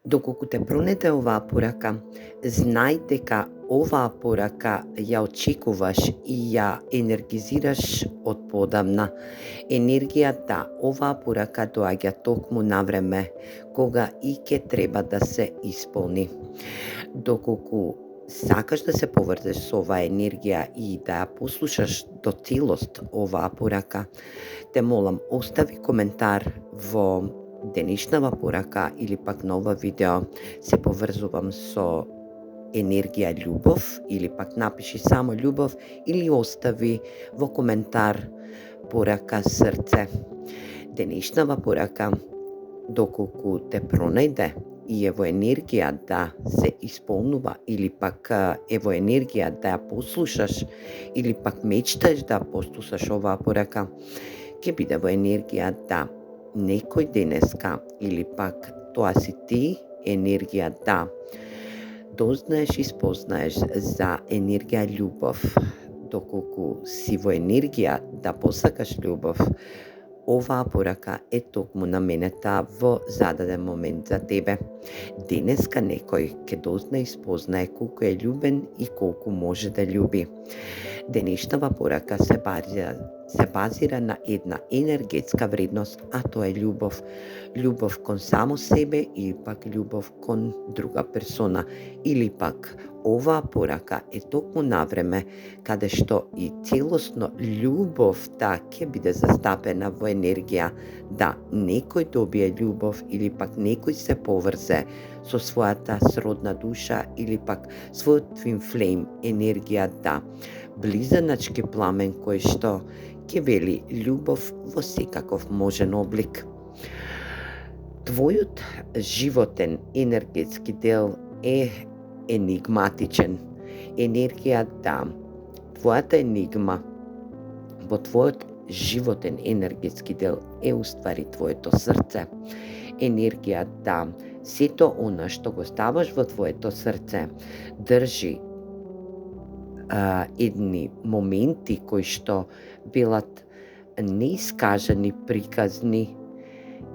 Доколку те пронете оваа порака, знај дека оваа порака ја очекуваш и ја енергизираш од подамна. Енергијата, оваа порака доаѓа токму на време, кога и ке треба да се исполни. Доколку сакаш да се поврзеш со оваа енергија и да ја послушаш до целост оваа порака, те молам, остави коментар во денешнава порака или пак на ова видео. Се поврзувам со енергија љубов или пак напиши само љубов или остави во коментар порака срце. Денешнава порака, доколку те пронајде и е во енергија да се исполнува или пак е во енергија да ја послушаш или пак мечташ да послушаш оваа порака, ќе биде во енергија да некој денеска или пак тоа си ти енергија да дознаеш и спознаеш за енергија љубов. Доколку си во енергија да посакаш љубов, оваа порака е токму наменета во зададен момент за тебе. Денеска некој ќе дозна и спознае колку е љубен и колку може да љуби. Денешнава порака се базира на една енергетска вредност, а тоа е љубов. Љубов кон само себе или пак љубов кон друга персона. Или пак оваа порака е токму на време каде што и целосно љубовта ќе биде застапена во енергија да некој добие љубов или пак некој се поврзе со својата сродна душа или пак својот twin flame енергија да близаначки пламен кој што ќе вели љубов во секаков можен облик. Твојот животен енергетски дел е енигматичен. Енергија да, твојата енигма во твојот животен енергетски дел е уствари твоето срце. Енергија да, сето она што го ставаш во твоето срце држи едни моменти кои што билат неискажани, приказни,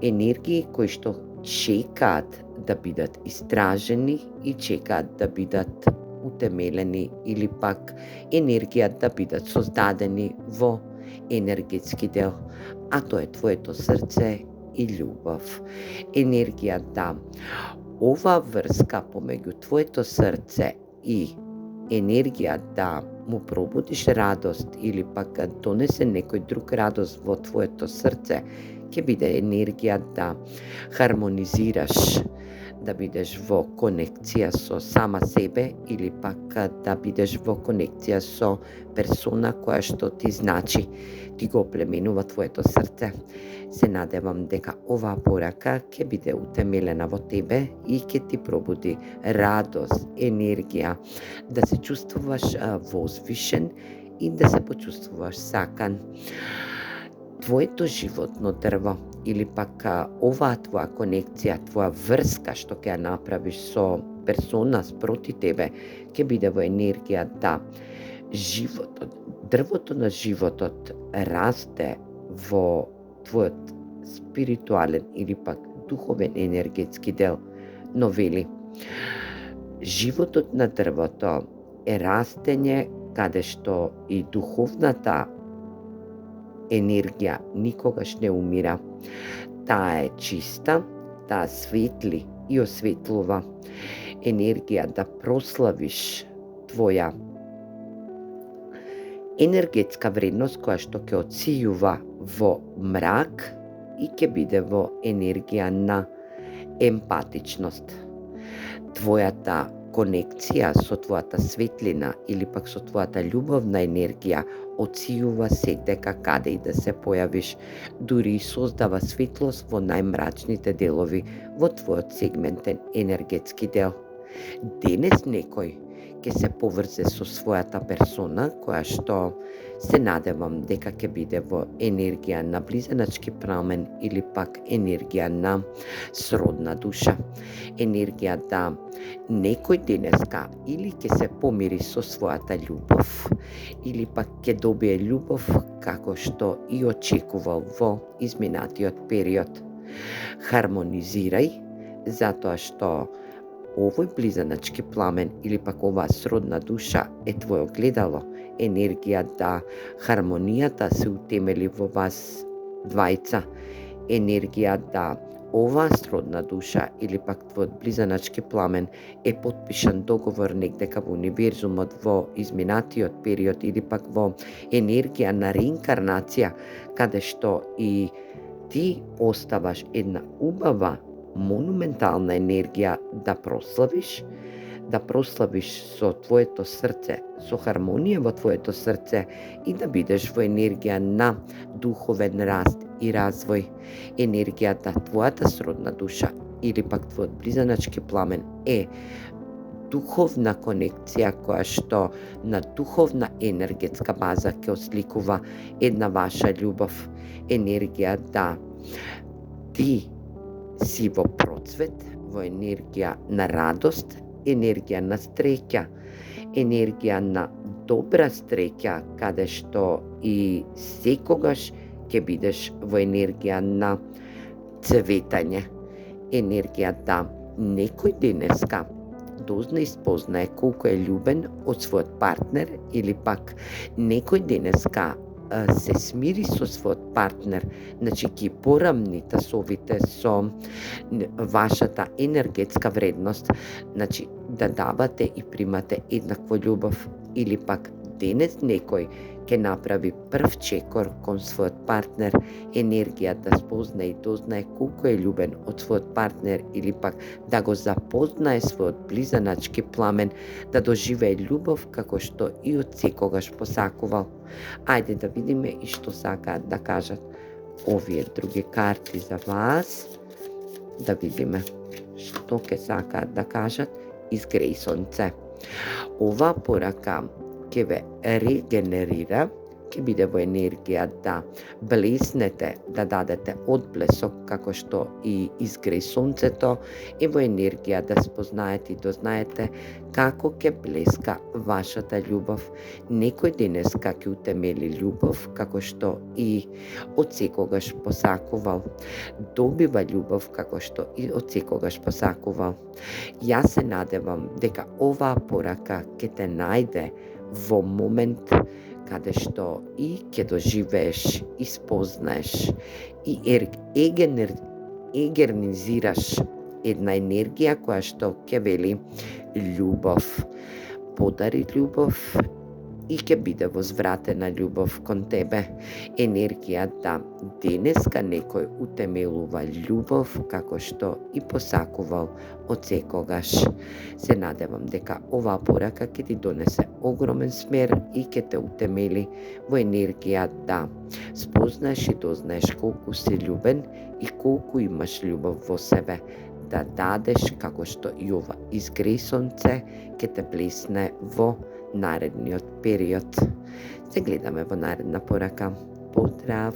енергии кои што чекаат да бидат истражени и чекаат да бидат утемелени или пак енергија да бидат создадени во енергетски дел, а тоа е твоето срце и љубов. Енергија да, оваа врска помеѓу твоето срце и енергија да му пробудиш радост или пак донесе некој друг радост во твоето срце, ќе биде енергија да хармонизираш, да бидеш во конекција со сама себе или пак да бидеш во конекција со персона која што ти значи, ти го оплеменува твоето срце. Се надевам дека оваа порака ќе биде утемелена во тебе и ќе ти пробуди радост, енергија, да се чувствуваш возвишен и да се почувствуваш сакан. Твоето животно дрво или пак оваа твоја конекција, твоја врска што ќе ја направиш со персона спроти тебе, ќе биде во енергија да животот, дрвото на животот расте во твојот спиритуален или пак духовен енергетски дел, но вели, животот на дрвото е растење каде што и духовната енергија никогаш не умира. Таа е чиста, таа светли и осветлува. Енергија да прославиш твоја енергетска вредност која што ќе отсијува во мрак и ќе биде во енергија на емпатичност. Твојата конекција со твојата светлина или пак со твојата љубовна енергија отсијува сетека каде и да се појавиш, дури и создава светлост во најмрачните делови во твојот сегментен енергетски дел. Денес некој ќе се поврзе со својата персона која што се надевам дека ќе биде во енергија на близаначки пламен или пак енергија на сродна душа. Енергија да некој денеска или ќе се помири со својата љубов или пак ќе добие љубов како што и очекувал во изминатиот период. Хармонизирај затоа што овој близаначки пламен или пак оваа сродна душа е твое огледало, енергија да хармонијата се утемели во вас двајца, енергија да оваа сродна душа или пак твојот близаначки пламен е потпишан договор негдека во универзумот во изминатиот период или пак во енергија на реинкарнација, каде што и ти оставаш една убава монументална енергија да прославиш со твоето срце, со хармонија во твоето срце и да бидеш во енергија на духовен раст и развој, енергијата твојата сродна душа или пак твојот близаначки пламен е духовна конекција која што на духовна енергетска база ќе осликува една ваша љубов, енергија да ти си во процвет, во енергија на радост, енергија на среќа, енергија на добра среќа, каде што и секогаш ќе бидеш во енергија на цветање, енергија да некој денеска дозна и спознае колку е љубен од својот партнер или пак некој денеска се смири со својот партнер, значи ги порамни тасовите со вашата енергетска вредност, значи да давате и примате еднакво љубов или пак денес некој ќе направи прв чекор кон својот партнер, енергија да спознае и дознае колку е љубен од својот партнер или пак да го запознае својот близаначки пламен, да доживее љубов како што и од секогаш посакувал. Ајде да видиме и што сакаат да кажат овие други карти за вас. Да видиме што ќе сакаат да кажат изгрејсонце. Оваа порака ќе ве регенерира, ќе биде во енергија да блеснете, да дадете одблесок како што и изгреј сонцето, и во енергија да спознаете и дознаете како ќе блеска вашата љубов. Некој денеска ќе утемели љубов како што и од секогаш посакувал. Добива љубов како што и од секогаш посакувал. Јас се надевам дека оваа порака ќе те најде во момент каде што и ќе доживееш, и спознаеш, и егернизираш една енергија која што ќе вели љубов. Подари љубов и ќе биде возвратена љубов кон тебе. Енергија да денеска некој утемелува љубов како што и посакувал од секогаш. Се надевам дека оваа порака ќе ти донесе огромен смер и ќе те утемели во енергија да спознаеш и дознаеш колку си љубен и колку имаш љубов во себе, да дадеш како што и ова изгреј сонце ќе те блесне во наредниот период. Се гледаме во наредна порака. Поздрав!